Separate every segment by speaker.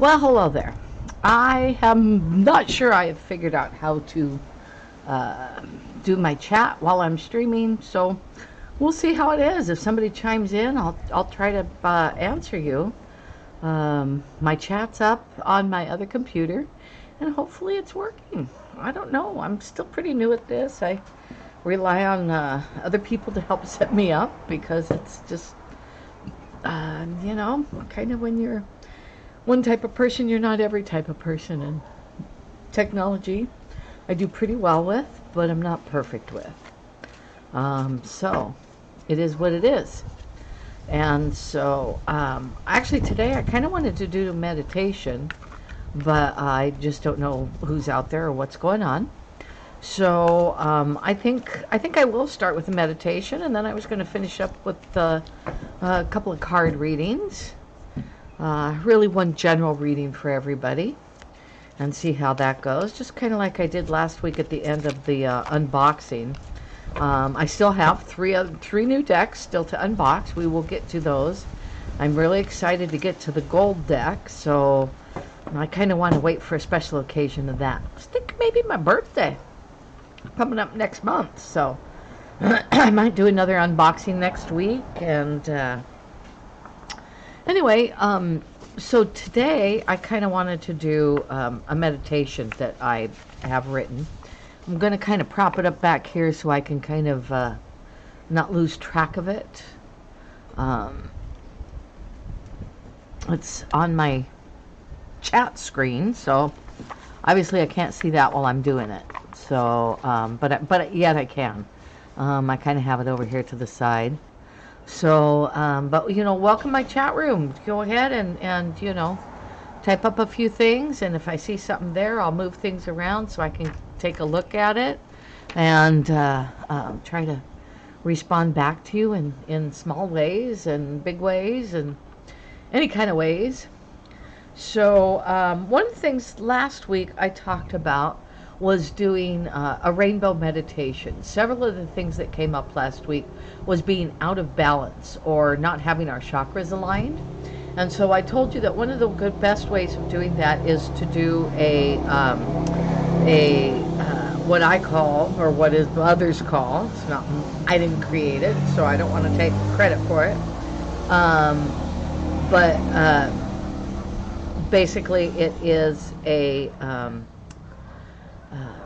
Speaker 1: Well, hello there. I am not sure I have figured out how to uh, do my chat while I'm streaming, so we'll see how it is. If somebody chimes in, I'll try to answer you. My chat's up on my other computer, and hopefully it's working. I don't know. I'm still pretty new at this. I rely on other people to help set me up because it's just, kind of when you're one type of person, you're not every type of person. And technology, I do pretty well with, but I'm not perfect with. So it is what it is. And so, actually, today I kind of wanted to do meditation, but I just don't know who's out there or what's going on. So I think I will start with the meditation, and then I was going to finish up with a couple of card readings. Really one general reading for everybody, and see how that goes. Just kind of like I did last week at the end of the unboxing. I still have three new decks still to unbox. We will get to those. I'm really excited to get to the gold deck, so I kind of want to wait for a special occasion of that. I think maybe my birthday coming up next month, so I might do another unboxing next week. And anyway, so today I kind of wanted to do a meditation that I have written. I'm going to kind of prop it up back here so I can kind of not lose track of it. It's on my chat screen, so obviously I can't see that while I'm doing it. So, but yet I can. I kind of have it over here to the side. So, but welcome my chat room. Go ahead and type up a few things, and if I see something there, I'll move things around so I can take a look at it and try to respond back to you in small ways and big ways and any kind of ways. So one of the things last week I talked about was doing a rainbow meditation. Several of the things that came up last week was being out of balance or not having our chakras aligned. And so I told you that one of the best ways of doing that is to do a what I call, or what is others call, it's not, I didn't create it, so I don't want to take credit for it. But basically it is a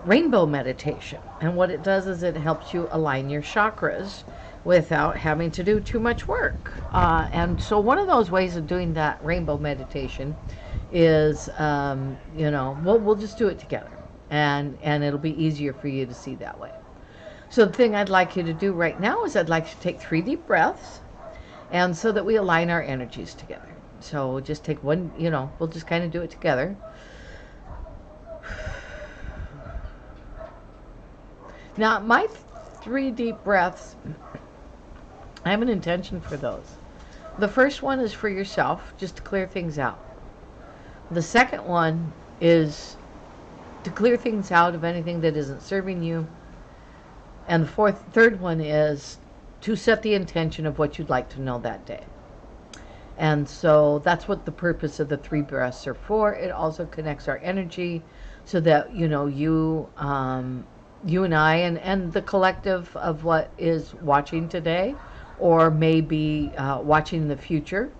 Speaker 1: rainbow meditation, and what it does is it helps you align your chakras without having to do too much work. And so one of those ways of doing that rainbow meditation is, we'll just do it together, and it'll be easier for you to see that way. So the thing I'd like you to do right now is I'd like you to take 3 deep breaths, and so that we align our energies together. So we'll just take one, we'll just kind of do it together. Now, my 3 deep breaths, I have an intention for those. The first one is for yourself, just to clear things out. The second one is to clear things out of anything that isn't serving you. And the third one is to set the intention of what you'd like to know that day. And so that's what the purpose of the 3 breaths are for. It also connects our energy so that, you and I and the collective of what is watching today or maybe watching in the future.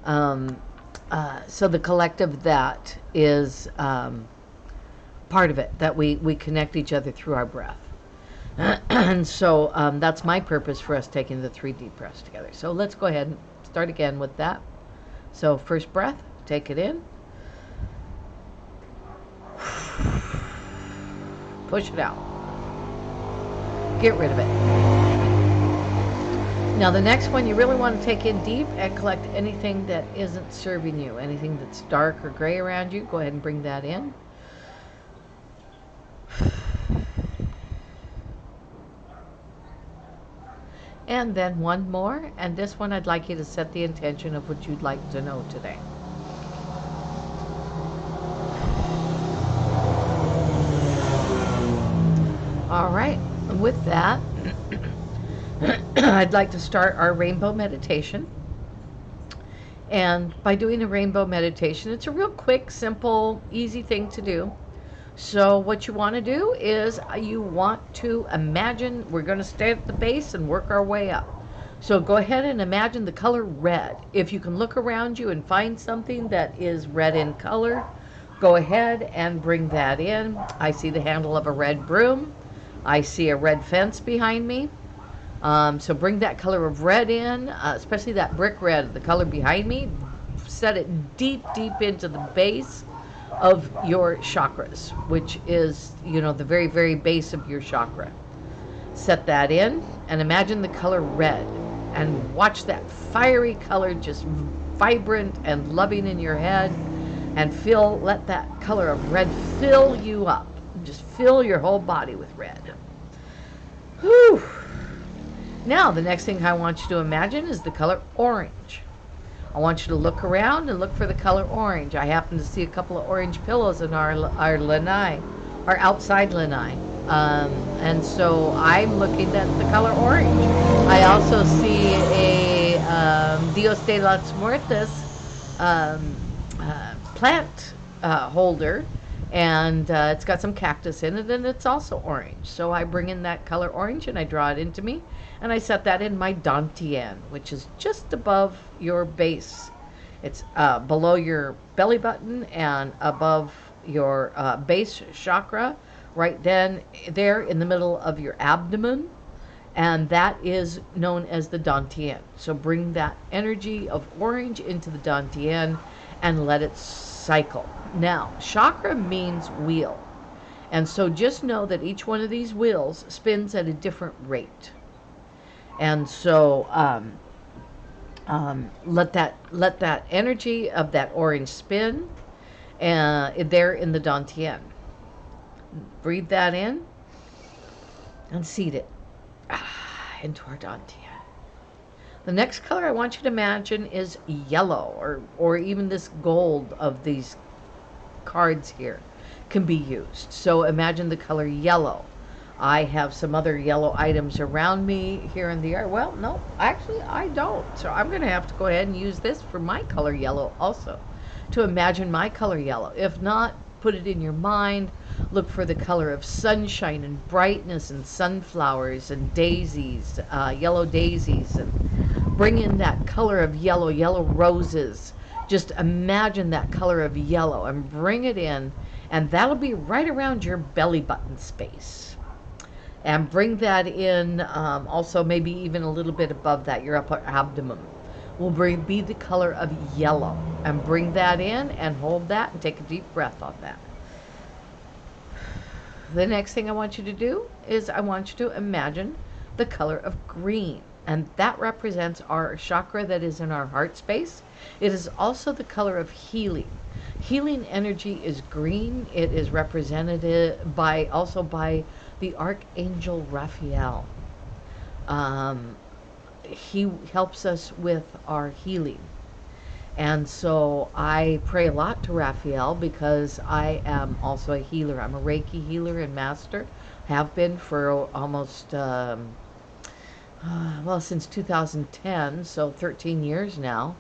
Speaker 1: So the collective that is part of it, that we connect each other through our breath. And so that's my purpose for us taking the 3 deep breaths together. So let's go ahead and start again with that. So first breath, take it in. Push it out. Get rid of it. Now the next one, you really want to take in deep and collect anything that isn't serving you. Anything that's dark or gray around you, go ahead and bring that in. And then one more, and this one I'd like you to set the intention of what you'd like to know today. All right, with that, I'd like to start our rainbow meditation. And by doing a rainbow meditation, it's a real quick, simple, easy thing to do. So what you want to do is you want to imagine, we're going to stay at the base and work our way up. So go ahead and imagine the color red. If you can look around you and find something that is red in color, go ahead and bring that in. I see the handle of a red broom. I see a red fence behind me. So bring that color of red in, especially that brick red, the color behind me. Set it deep, deep into the base of your chakras, which is, the very, very base of your chakra. Set that in and imagine the color red and watch that fiery color just vibrant and loving in your head, and let that color of red fill you up. Just fill your whole body with red. Whew. Now, the next thing I want you to imagine is the color orange. I want you to look around and look for the color orange. I happen to see a couple of orange pillows in our lanai, our outside lanai. And so I'm looking at the color orange. I also see a Dios de las Muertes plant holder, and it's got some cactus in it, and it's also orange. So I bring in that color orange and I draw it into me, and I set that in my dantian, which is just above your base. It's below your belly button and above your base chakra, right there in the middle of your abdomen, and that is known as the dantian. So bring that energy of orange into the dantian and let it cycle. Now, chakra means wheel, and so just know that each one of these wheels spins at a different rate. And so let that energy of that orange spin there in the dantian. Breathe that in and seed it into our dantian. The next color I want you to imagine is yellow, or even this gold of these cards here can be used. So imagine the color yellow. I have some other yellow items around me here in the art. Well, no, actually I don't. So I'm going to have to go ahead and use this for my color yellow also, to imagine my color yellow. If not, put it in your mind. Look for the color of sunshine and brightness and sunflowers and daisies, yellow daisies, and bring in that color of yellow roses. Just imagine that color of yellow and bring it in, and that'll be right around your belly button space. And bring that in also maybe even a little bit above that, your upper abdomen will be the color of yellow. And bring that in and hold that and take a deep breath on that. The next thing I want you to do is I want you to imagine the color of green. And that represents our chakra that is in our heart space. It is also the color of healing. Healing energy is green. It is represented also by the Archangel Raphael. He helps us with our healing. And so I pray a lot to Raphael because I am also a healer. I'm a Reiki healer and master. Have been for almost, since 2010, so 13 years now.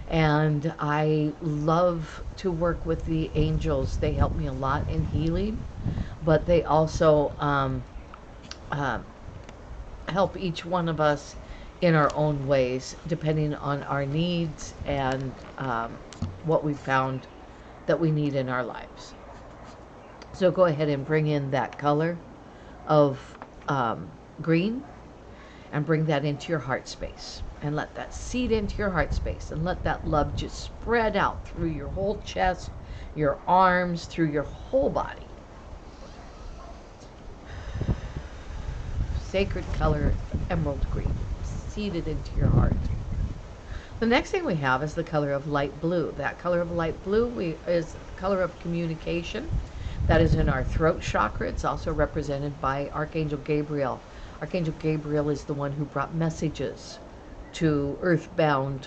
Speaker 1: And I love to work with the angels. They help me a lot in healing, but they also help each one of us in our own ways, depending on our needs and what we found that we need in our lives. So go ahead and bring in that color of green and bring that into your heart space. And let that seed into your heart space, and let that love just spread out through your whole chest, your arms, through your whole body. Sacred color, emerald green, seeded into your heart. The next thing we have is the color of light blue. That color of light blue is the color of communication. That is in our throat chakra. It's also represented by Archangel Gabriel. Archangel Gabriel is the one who brought messages to earthbound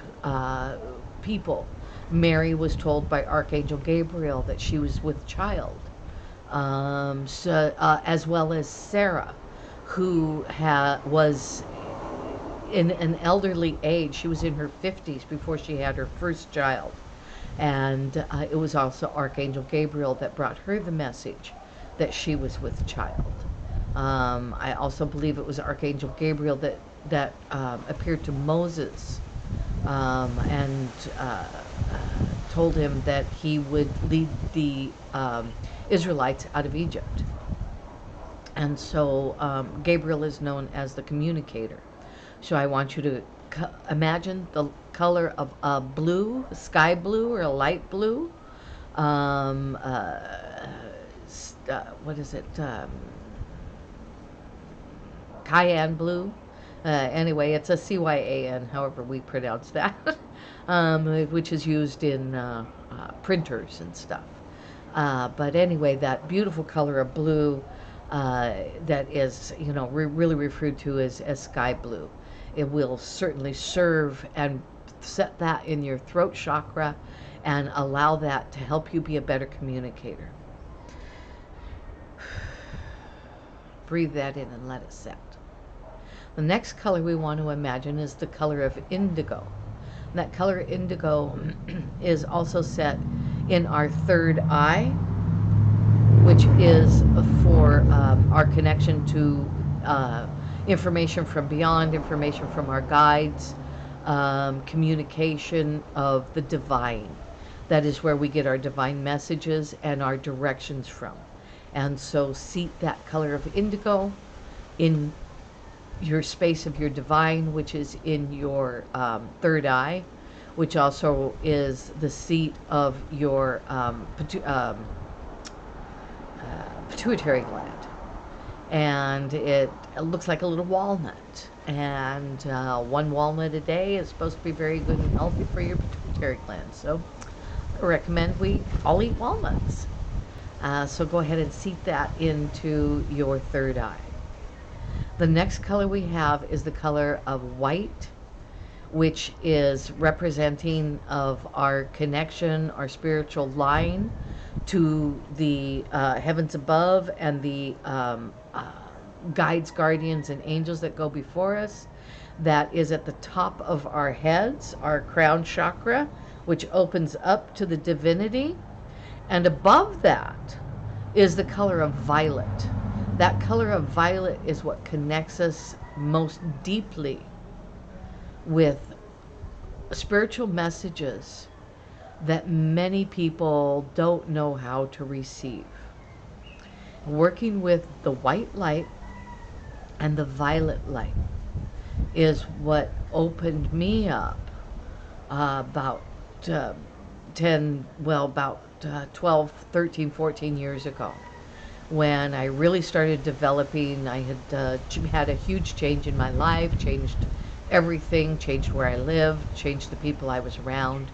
Speaker 1: people. Mary was told by Archangel Gabriel that she was with child, as well as Sarah, who was in an elderly age. She was in her 50s before she had her first child. And it was also Archangel Gabriel that brought her the message that she was with child. I also believe it was Archangel Gabriel that appeared to Moses and told him that he would lead the Israelites out of Egypt. And so Gabriel is known as the communicator. So I want you to imagine the color of a blue, sky blue or a light blue. What is it? Cayenne blue. Anyway, it's a CYAN, however we pronounce that, which is used in printers and stuff. But anyway, that beautiful color of blue that is, really referred to as sky blue. It will certainly serve and set that in your throat chakra and allow that to help you be a better communicator. Breathe that in and let it set. The next color we want to imagine is the color of indigo. And that color indigo is also set in our third eye, which is for our connection to information from beyond, information from our guides, communication of the divine. That is where we get our divine messages and our directions from. And so seat that color of indigo in your space of your divine, which is in your third eye, which also is the seat of your pituitary gland. And it looks like a little walnut. And one walnut a day is supposed to be very good and healthy for your pituitary gland. So I recommend we all eat walnuts. So go ahead and seat that into your third eye. The next color we have is the color of white, which is representing of our connection, our spiritual line to the heavens above and the guides, guardians, and angels that go before us. That is at the top of our heads, our crown chakra, which opens up to the divinity. And above that is the color of violet. That color of violet is what connects us most deeply with spiritual messages that many people don't know how to receive. Working with the white light and the violet light is what opened me up about 12, 13, 14 years ago, when I really started developing. I had a huge change in my life, changed everything, changed where I lived, changed the people I was around,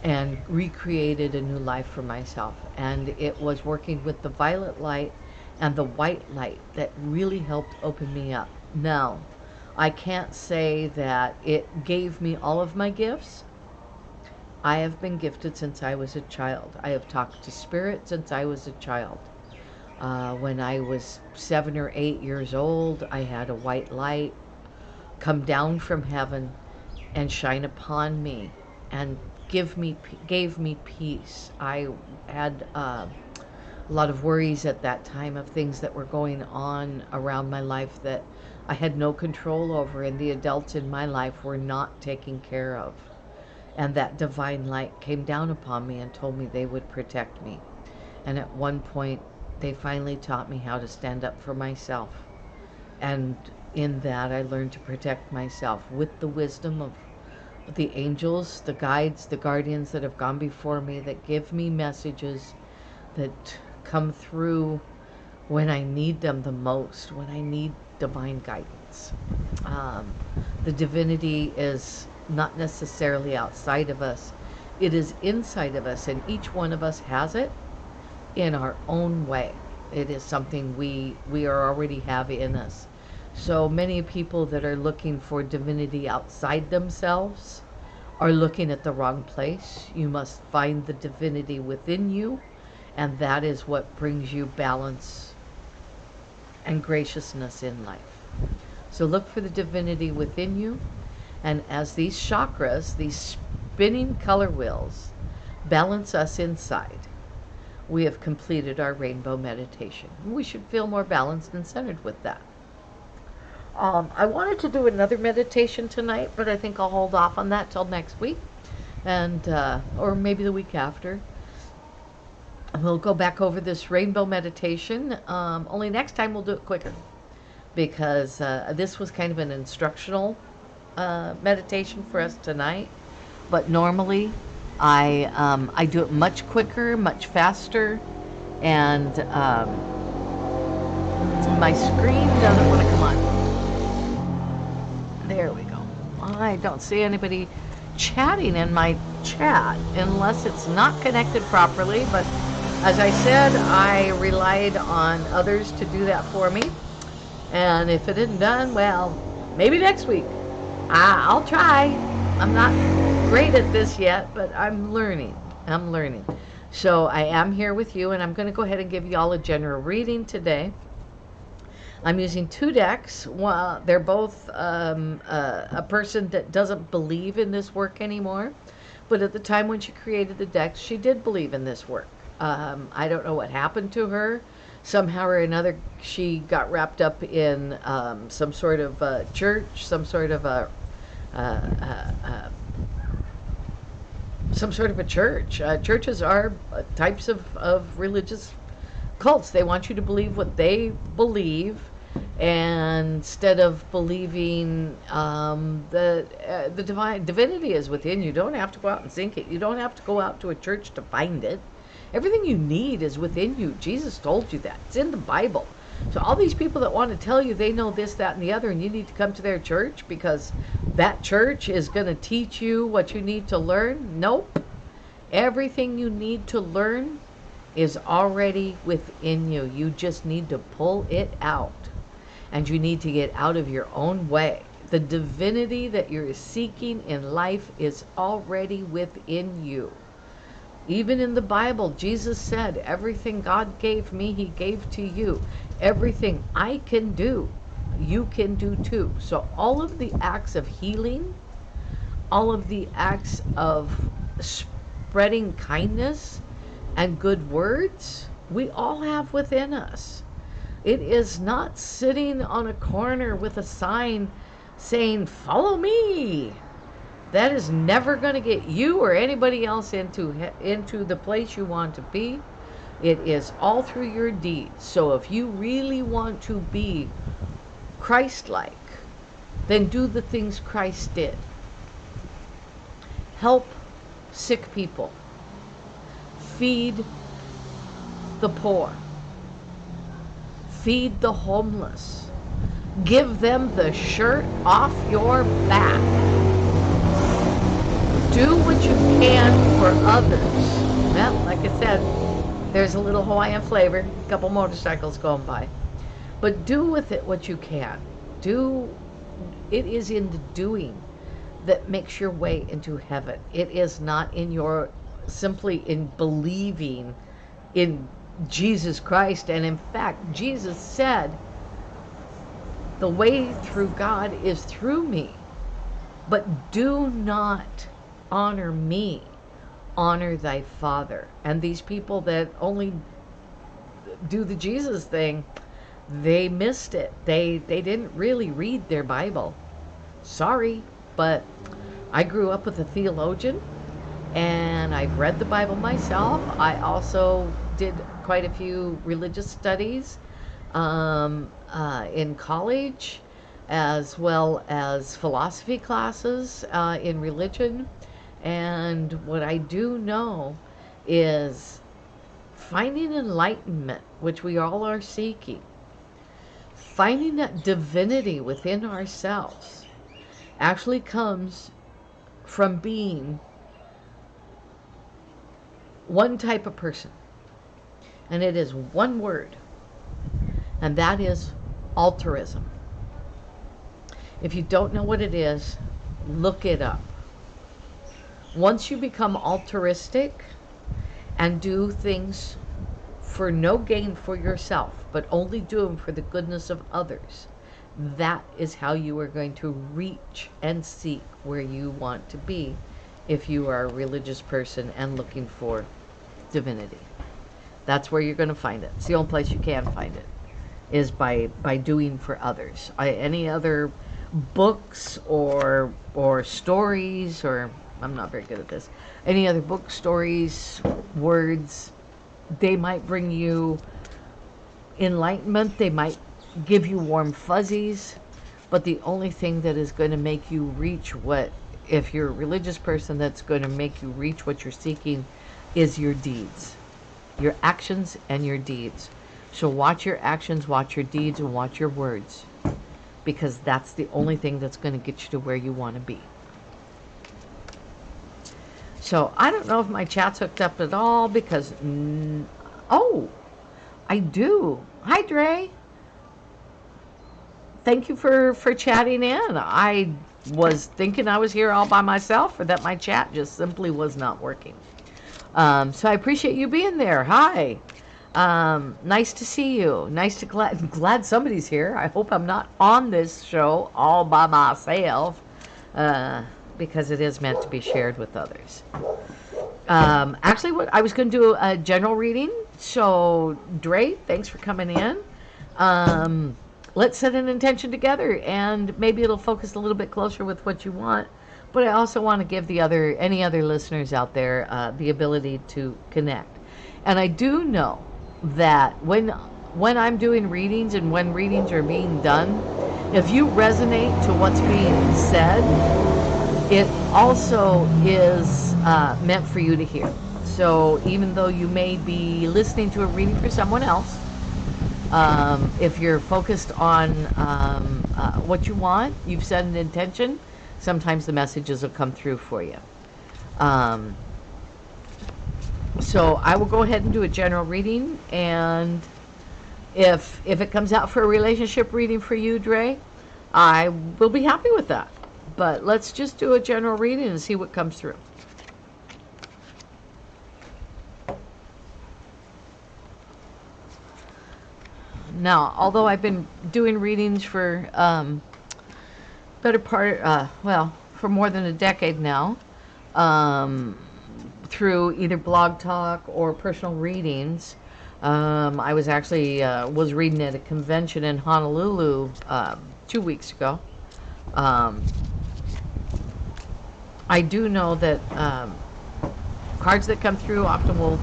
Speaker 1: and recreated a new life for myself. And it was working with the violet light and the white light that really helped open me up. Now, I can't say that it gave me all of my gifts. I have been gifted since I was a child. I have talked to spirit since I was a child. When I was 7 or 8 years old, I had a white light come down from heaven and shine upon me and gave me peace. I had a lot of worries at that time of things that were going on around my life that I had no control over, and the adults in my life were not taking care of. And that divine light came down upon me and told me they would protect me. And at one point, they finally taught me how to stand up for myself. And in that, I learned to protect myself with the wisdom of the angels, the guides, the guardians that have gone before me, that give me messages that come through when I need them the most, when I need divine guidance. The divinity is not necessarily outside of us. It is inside of us, and each one of us has it in our own way. It is something we are already have in us. So many people that are looking for divinity outside themselves are looking at the wrong place. You must find the divinity within you, and that is what brings you balance and graciousness in life. So look for the divinity within you. And as these chakras, these spinning color wheels, balance us inside, we have completed our rainbow meditation. We should feel more balanced and centered with that. I wanted to do another meditation tonight, but I think I'll hold off on that till next week, and or maybe the week after. We'll go back over this rainbow meditation. Only next time we'll do it quicker, because this was kind of an instructional meditation for us tonight. But normally, I do it much quicker, much faster, and my screen doesn't want to come on. There we go. I don't see anybody chatting in my chat unless it's not connected properly, but as I said, I relied on others to do that for me, and if it isn't done, well, maybe next week. I'll try. I'm not great at this yet, but I'm learning. So I am here with you, and I'm going to go ahead and give you all a general reading today. I'm using 2 decks. Well, they're both a person that doesn't believe in this work anymore, but at the time when she created the decks, she did believe in this work. I don't know what happened to her. Somehow or another, she got wrapped up in some sort of church, some sort of a church. Churches are types of religious cults. They want you to believe what they believe, and instead of believing the divine divinity is within you. You don't have to go out and seek it. You don't have to go out to a church to find it. Everything you need is within you. Jesus told you that. It's in the Bible. So all these people that want to tell you they know this, that, and the other, and you need to come to their church because that church is going to teach you what you need to learn. Nope. Everything you need to learn is already within you. You just need to pull it out. And you need to get out of your own way. The divinity that you're seeking in life is already within you. Even in the Bible, Jesus said, everything God gave me, he gave to you. Everything I can do, you can do too. So all of the acts of healing, all of the acts of spreading kindness and good words, we all have within us. It is not sitting on a corner with a sign saying, follow me. That is never going to get you or anybody else into the place you want to be. It is all through your deeds. So if you really want to be Christ-like, then do the things Christ did. Help sick people. Feed the poor. Feed the homeless. Give them the shirt off your back. Do what you can for others. Well, like I said, there's a little Hawaiian flavor, a couple motorcycles going by. But do with it what you can. It is in the doing that makes your way into heaven. It is not in your simply in believing in Jesus Christ. And in fact, Jesus said, the way through God is through me. But do not honor me, honor thy Father. And these people that only do the Jesus thing, they missed it. They didn't really read their Bible. Sorry, but I grew up with a theologian, and I've read the Bible myself. I also did quite a few religious studies in college, as well as philosophy classes in religion. And what I do know is finding enlightenment, which we all are seeking, finding that divinity within ourselves actually comes from being one type of person. And it is one word, and that is altruism. If you don't know what it is, look it up. Once you become altruistic and do things for no gain for yourself, but only do them for the goodness of others, that is how you are going to reach and seek where you want to be if you are a religious person and looking for divinity. That's where you're going to find it. It's the only place you can find it, is by doing for others. Any other books or stories, or I'm not very good at this, any other books, stories, words, they might bring you enlightenment, they might give you warm fuzzies, but the only thing that is going to make you reach what, if you're a religious person, that's going to make you reach what you're seeking is your deeds, your actions and your deeds. So watch your actions, watch your deeds, and watch your words, because that's the only thing that's going to get you to where you want to be. So I don't know if my chat's hooked up at all, because oh, I do. Hi, Dre. Thank you for chatting in. I was thinking I was here all by myself, or that my chat just simply was not working. So I appreciate you being there. Hi. Nice to see you. Nice to glad somebody's here. I hope I'm not on this show all by myself, because it is meant to be shared with others. Actually, what I was going to do a general reading. So, Dre, thanks for coming in. Let's set an intention together, and maybe it'll focus a little bit closer with what you want. But I also want to give any other listeners out there the ability to connect. And I do know that when I'm doing readings and when readings are being done, if you resonate to what's being said, it also is meant for you to hear. So even though you may be listening to a reading for someone else, if you're focused on what you want, you've set an intention, sometimes the messages will come through for you. So I will go ahead and do a general reading, and if it comes out for a relationship reading for you, Dre, I will be happy with that. But let's just do a general reading and see what comes through. Now, although I've been doing readings for for more than a decade now, through either Blog Talk or personal readings, I was actually was reading at a convention in Honolulu 2 weeks ago. I do know that cards that come through often will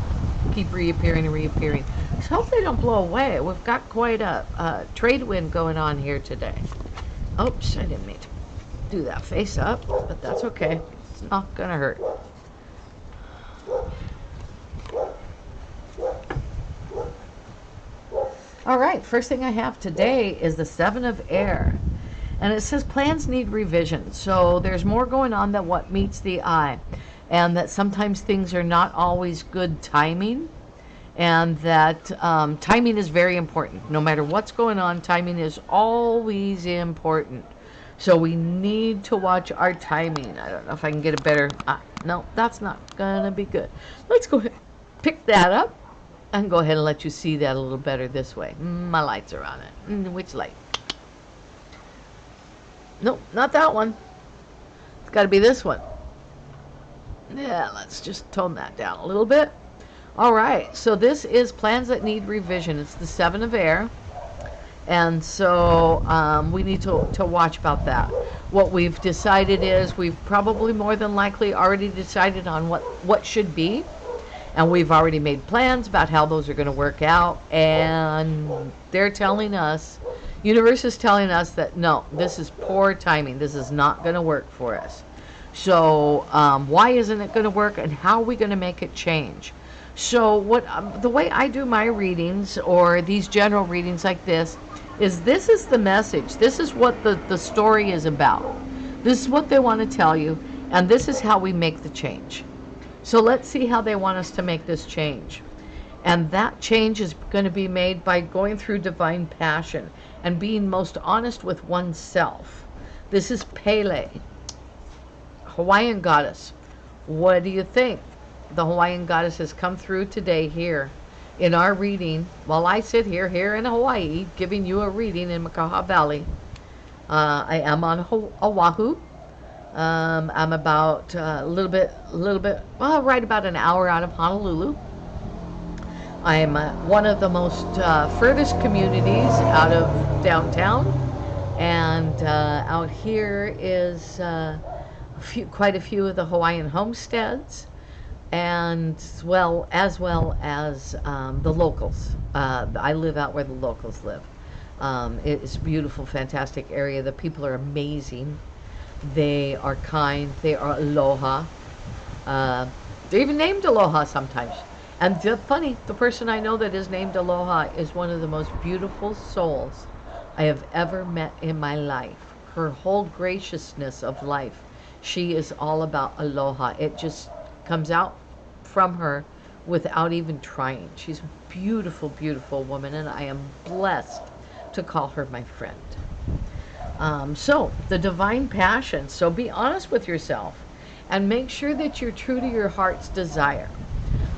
Speaker 1: keep reappearing and reappearing. So hope they don't blow away. We've got quite a trade wind going on here today. Oops, I didn't mean to do that face up, but that's okay. It's not going to hurt. All right, first thing I have today is the Seven of Air. And it says plans need revision. So there's more going on than what meets the eye. And that sometimes things are not always good timing. And that timing is very important. No matter what's going on, timing is always important. So we need to watch our timing. I don't know if I can get a better... no, that's not going to be good. Let's go ahead and pick that up. And go ahead and let you see that a little better this way. My lights are on it. Which light? Nope, not that one. It's got to be this one. Yeah, let's just tone that down a little bit. All right, so this is plans that need revision. It's the Seven of Air. And so we need to watch about that. What we've decided is we've probably more than likely already decided on what should be. And we've already made plans about how those are going to work out. And they're telling us, universe is telling us that no, this is poor timing. This is not going to work for us. So why isn't it going to work, and how are we going to make it change? So the way I do my readings, or these general readings like this is the message. This is what the story is about. This is what they want to tell you, and this is how we make the change. So let's see how they want us to make this change. And that change is going to be made by going through divine passion and being most honest with oneself. This is Pele, Hawaiian goddess. What do you think? The Hawaiian goddess has come through today here in our reading while I sit here in Hawaii giving you a reading in Makaha Valley. I am on Oahu. I'm about well, right about an hour out of Honolulu. I'm one of the most furthest communities out of downtown, and out here is quite a few of the Hawaiian homesteads, and as well as the locals. I live out where the locals live. It's a beautiful, fantastic area. The people are amazing. They are kind. They are aloha. They're even named Aloha sometimes. And the person I know that is named Aloha is one of the most beautiful souls I have ever met in my life. Her whole graciousness of life. She is all about aloha. It just comes out from her without even trying. She's a beautiful, beautiful woman, and I am blessed to call her my friend. So, the divine passion. So be honest with yourself and make sure that you're true to your heart's desire.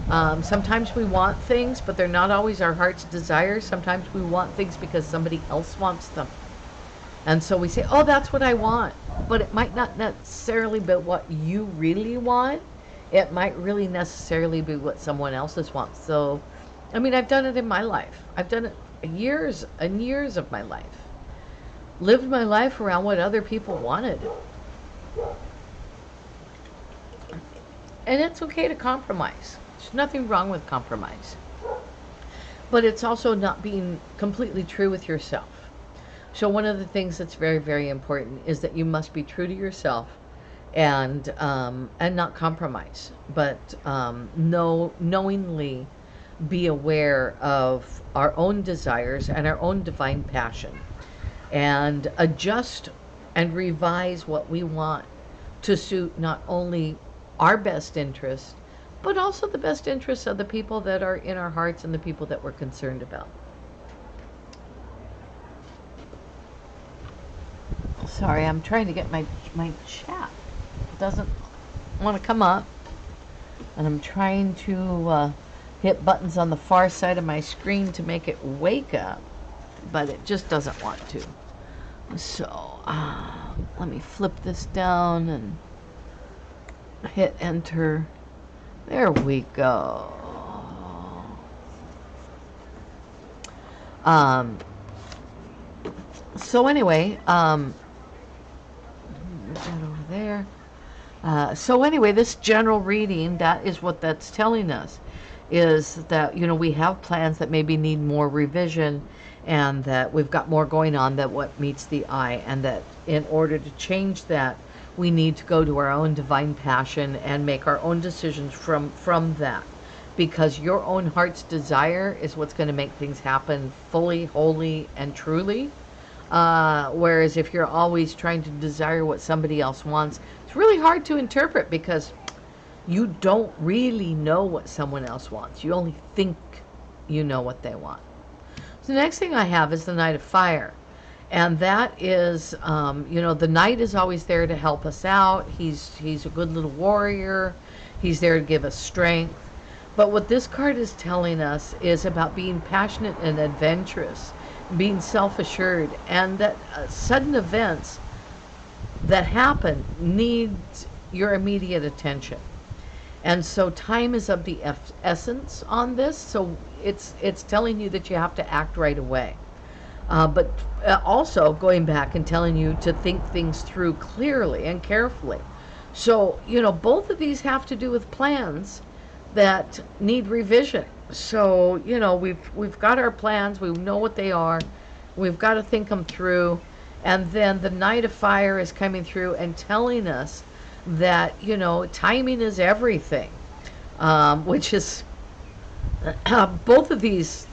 Speaker 1: Sometimes we want things, but they're not always our heart's desire. Sometimes we want things because somebody else wants them. And so we say, oh, that's what I want. But it might not necessarily be what you really want. It might really necessarily be what someone else's wants. So, I mean, I've done it in my life. I've done it years and years of my life. Lived my life around what other people wanted. And it's okay to compromise. There's nothing wrong with compromise. But it's also not being completely true with yourself. So one of the things that's very, very important is that you must be true to yourself and not compromise, but knowingly be aware of our own desires and our own divine passion, and adjust and revise what we want to suit not only our best interest, but also the best interests of the people that are in our hearts and the people that we're concerned about. Sorry, I'm trying to get my chat. It doesn't want to come up. And I'm trying to hit buttons on the far side of my screen to make it wake up, but it just doesn't want to. So let me flip this down and hit enter. There we go. So anyway, that over there. So anyway, this general reading, that is what that's telling us, is that, you know, we have plans that maybe need more revision, and that we've got more going on than what meets the eye, and that in order to change that, we need to go to our own divine passion and make our own decisions from that, because your own heart's desire is what's going to make things happen fully, wholly, and truly. Whereas if you're always trying to desire what somebody else wants, it's really hard to interpret, because you don't really know what someone else wants. You only think you know what they want. So the next thing I have is the Knight of Fire. And that is, you know, the Knight is always there to help us out. He's a good little warrior. He's there to give us strength. But what this card is telling us is about being passionate and adventurous, being self-assured, and that sudden events that happen need your immediate attention. And so time is of the essence on this. So it's telling you that you have to act right away. But also going back and telling you to think things through clearly and carefully. So, you know, both of these have to do with plans that need revision. So, you know, we've got our plans, we know what they are, we've got to think them through, and then the Knight of Fire is coming through and telling us that, you know, timing is everything, which is both of these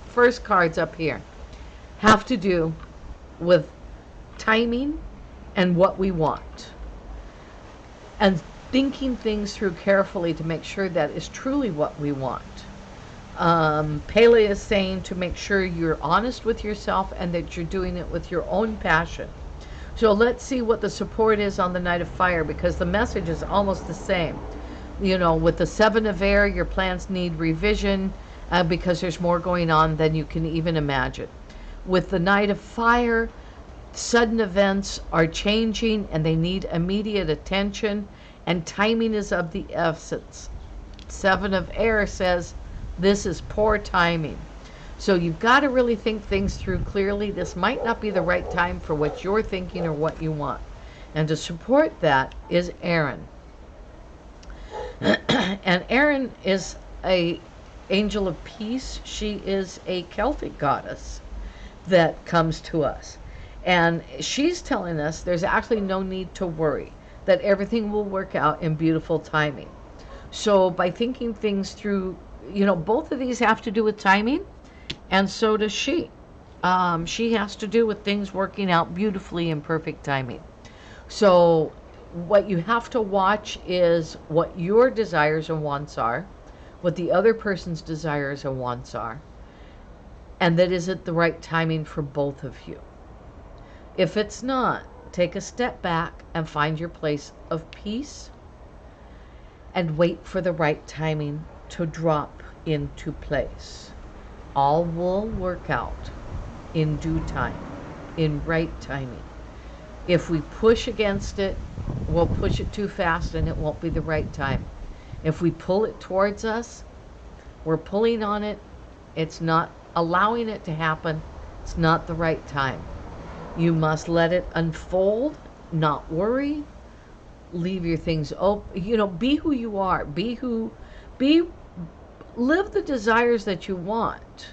Speaker 1: first cards up here have to do with timing and what we want, and thinking things through carefully to make sure that is truly what we want. Pele is saying to make sure you're honest with yourself and that you're doing it with your own passion. So let's see what the support is on the Knight of Fire, because the message is almost the same. You know, with the Seven of Air, your plans need revision because there's more going on than you can even imagine. With the Knight of Fire, sudden events are changing and they need immediate attention, and timing is of the essence. Seven of Air says this is poor timing. So you've got to really think things through clearly. This might not be the right time for what you're thinking or what you want. And to support that is Erin. And Erin is a angel of peace. She is a Celtic goddess that comes to us. And she's telling us there's actually no need to worry, that everything will work out in beautiful timing. So by thinking things through, both of these have to do with timing, and so does she. She has to do with things working out beautifully in perfect timing. So what you have to watch is what your desires and wants are, what the other person's desires and wants are, and that is it the right timing for both of you. If it's not, take a step back and find your place of peace and wait for the right timing to drop into place. All will work out in due time, in right timing. If we push against it, we'll push it too fast and it won't be the right time. If we pull it towards us, we're pulling on it, it's not allowing it to happen, it's not the right time. You must let it unfold, not worry, leave your things open, be who you are, live the desires that you want.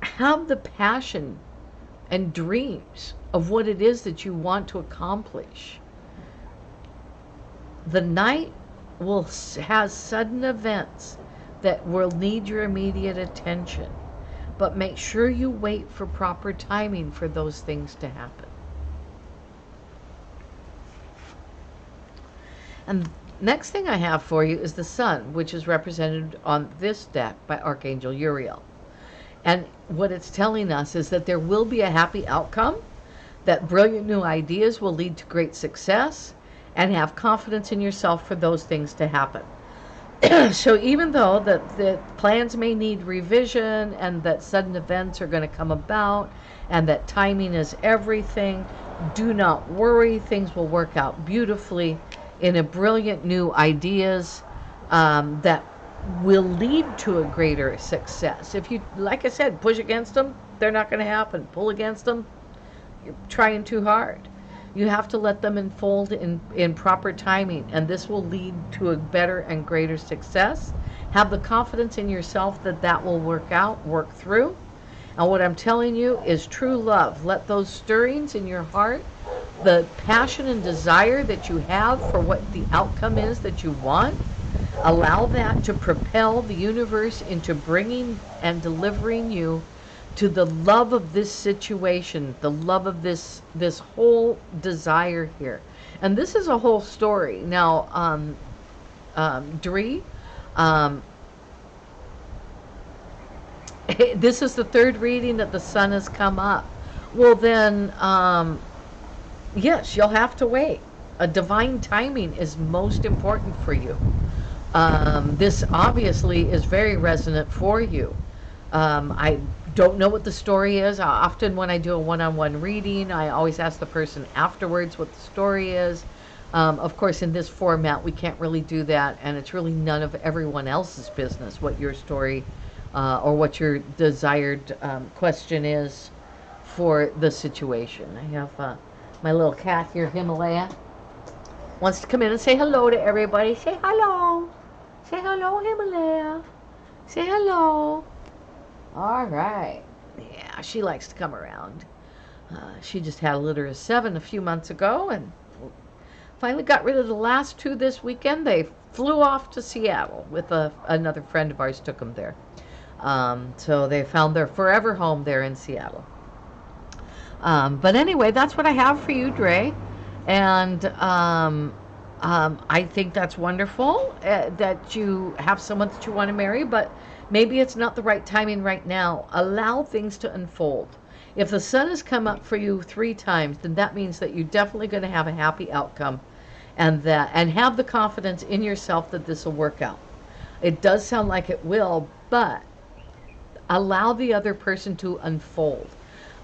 Speaker 1: Have the passion and dreams of what it is that you want to accomplish. The night has sudden events that will need your immediate attention, but make sure you wait for proper timing for those things to happen. And next thing I have for you is the Sun, which is represented on this deck by Archangel Uriel. And what it's telling us is that there will be a happy outcome, that brilliant new ideas will lead to great success, and have confidence in yourself for those things to happen. So even though that the plans may need revision and that sudden events are going to come about and that timing is everything, do not worry. Things will work out beautifully in a brilliant new ideas that will lead to a greater success. If you, like I said, push against them, they're not going to happen. Pull against them, you're trying too hard. You have to let them unfold in proper timing, and this will lead to a better and greater success. Have the confidence in yourself that that will work out, work through. And what I'm telling you is true love. Let those stirrings in your heart, the passion and desire that you have for what the outcome is that you want, allow that to propel the universe into bringing and delivering you to the love of this situation, the love of this whole desire here. And this is a whole story. Now, Dree, this is the third reading that the Sun has come up. Well then, yes, you'll have to wait. A divine timing is most important for you. This obviously is very resonant for you. I don't know what the story is. Often when I do a one-on-one reading, I always ask the person afterwards what the story is. Of course, in this format, we can't really do that, and it's really none of everyone else's business what your story or what your desired question is for the situation. I have my little cat here, Himalaya, wants to come in and say hello to everybody. Say hello. Say hello, Himalaya. Say hello. All right. Yeah, she likes to come around. She just had a litter of 7 a few months ago and finally got rid of the last 2 this weekend. They flew off to Seattle with another friend of ours, took them there. So they found their forever home there in Seattle. But anyway, that's what I have for you, Dre. And I think that's wonderful that you have someone that you want to marry, but maybe it's not the right timing right now. Allow things to unfold. If the Sun has come up for you 3 times, then that means that you're definitely going to have a happy outcome, and have the confidence in yourself that this will work out. It does sound like it will, but allow the other person to unfold.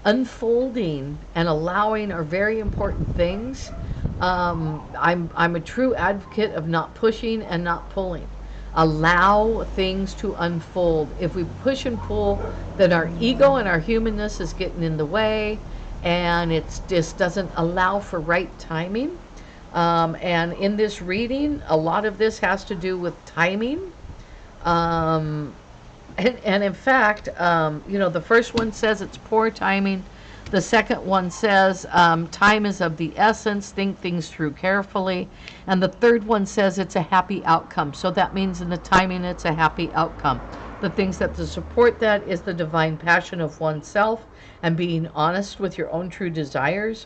Speaker 1: Unfolding and allowing are very important things. I'm a true advocate of not pushing and not pulling. Allow things to unfold. If we push and pull, then our ego and our humanness is getting in the way, and it just doesn't allow for right timing. And in this reading, a lot of this has to do with timing. Um, and in fact, the first one says it's poor timing. The second one says time is of the essence, think things through carefully. And the third one says it's a happy outcome. So that means in the timing, it's a happy outcome. The things that to support that is the divine passion of oneself and being honest with your own true desires.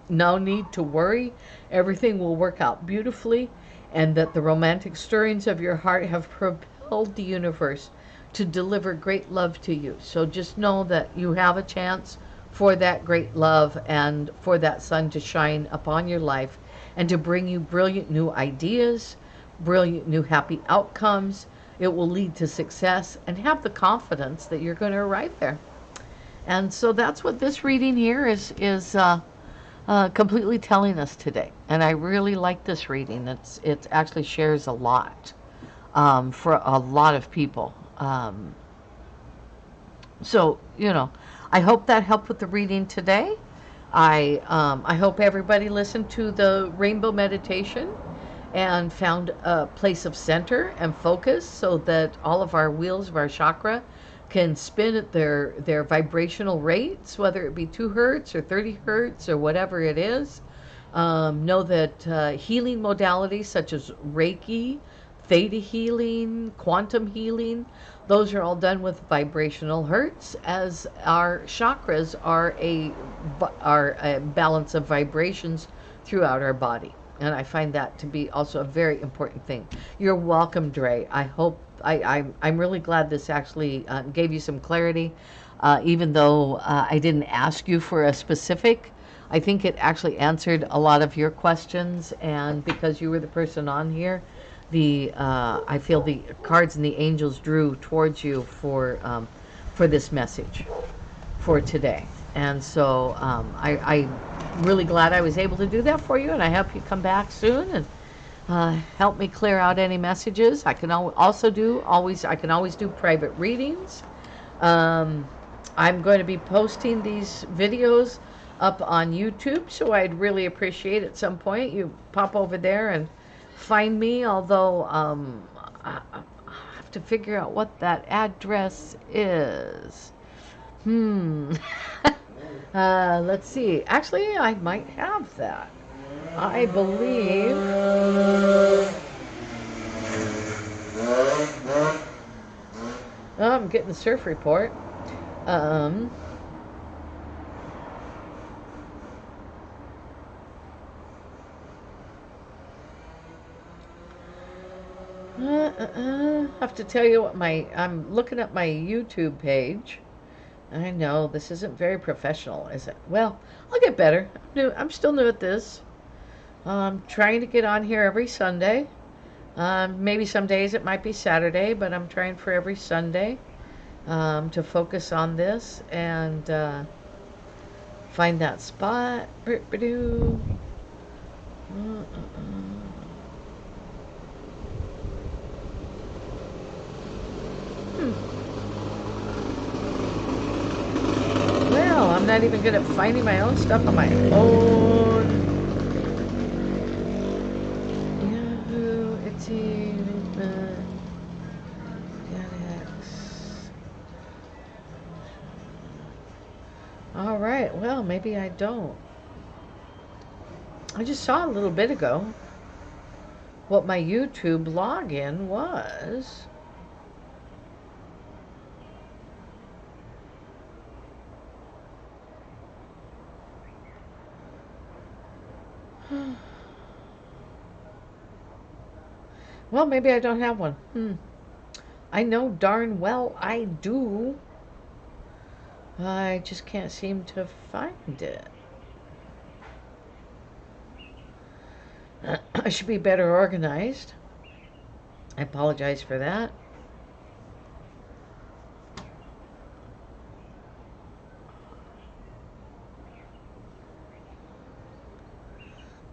Speaker 1: No need to worry. Everything will work out beautifully, and that the romantic stirrings of your heart have propelled the universe to deliver great love to you. So just know that you have a chance for that great love and for that sun to shine upon your life and to bring you brilliant new ideas, brilliant new happy outcomes. It will lead to success, and have the confidence that you're going to arrive there. And so that's what this reading here is completely telling us today. And I really like this reading. It actually shares a lot for a lot of people. So, I hope that helped with the reading today. I hope everybody listened to the rainbow meditation and found a place of center and focus so that all of our wheels of our chakra can spin at their vibrational rates, whether it be 2 hertz or 30 hertz or whatever it is. Know that healing modalities such as Reiki, theta healing, quantum healing, those are all done with vibrational hertz, as our chakras are a balance of vibrations throughout our body. And I find that to be also a very important thing. You're welcome, Dre. I hope I'm really glad this actually gave you some clarity, even though I didn't ask you for a specific. I think it actually answered a lot of your questions, and because you were the person on here, I feel the cards and the angels drew towards you for this message for today. And so I'm really glad I was able to do that for you, and I hope you come back soon and help me clear out any messages. I can always do private readings. I'm going to be posting these videos up on YouTube, so I'd really appreciate at some point you pop over there and find me, although I have to figure out what that address is. Let's see. Actually, I might have that. I believe. Oh, I'm getting the surf report. Have to tell you what I'm looking at my YouTube page. I know this isn't very professional, is it? Well, I'll get better. I'm still new at this. I'm trying to get on here every Sunday. Maybe some days it might be Saturday, but I'm trying for every Sunday to focus on this and find that spot. Well, I'm not even good at finding my own stuff on my own. Yahoo, Etsy, all right, well, maybe I don't. I just saw a little bit ago what my YouTube login was. Well, maybe I don't have one. I know darn well I do. I just can't seem to find it. I should be better organized. I apologize for that.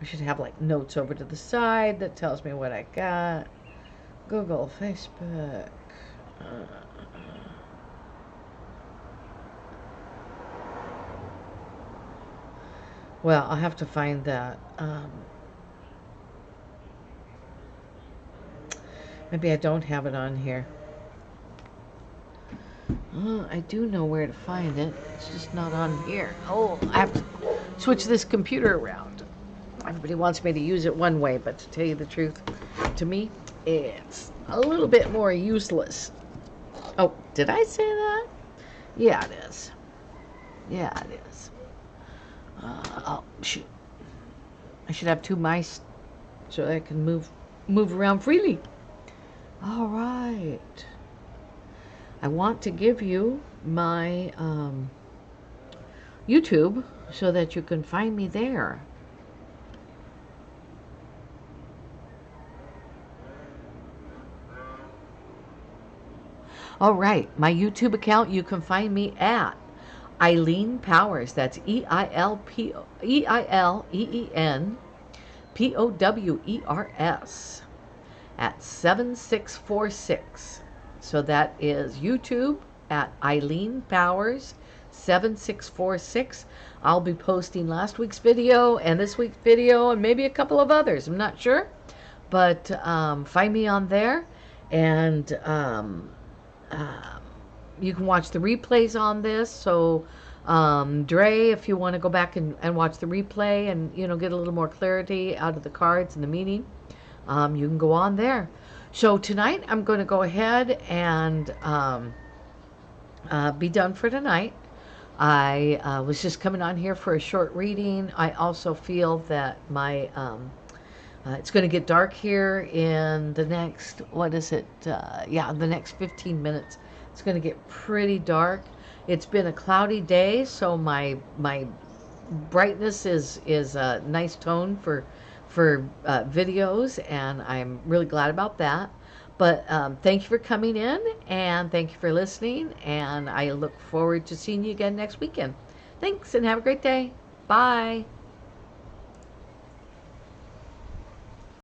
Speaker 1: should have like notes over to the side that tells me what I got. Google, Facebook. Well, I'll have to find that. Maybe I don't have it on here. I do know where to find it. It's just not on here. Oh, I have to switch this computer around. Everybody wants me to use it one way, but to tell you the truth, to me, it's a little bit more useless. Oh, did I say that? Yeah, it is. Yeah, it is. Oh, shoot. I should have two mice so I can move around freely. All right. I want to give you my YouTube so that you can find me there. All right, my YouTube account, you can find me at Eileen Powers. That's EILEEN POWERS at 7646. So that is YouTube at Eileen Powers 7646. I'll be posting last week's video and this week's video and maybe a couple of others. I'm not sure, but find me on there, and you can watch the replays on this. So Dre, if you want to go back and watch the replay and get a little more clarity out of the cards and the meaning, you can go on there. So tonight I'm going to go ahead and be done for tonight. I was just coming on here for a short reading. I also feel that my it's going to get dark here in the next, the next 15 minutes. It's going to get pretty dark. It's been a cloudy day, so my brightness is a nice tone for videos, and I'm really glad about that. But thank you for coming in, and thank you for listening, and I look forward to seeing you again next weekend. Thanks, and have a great day. Bye.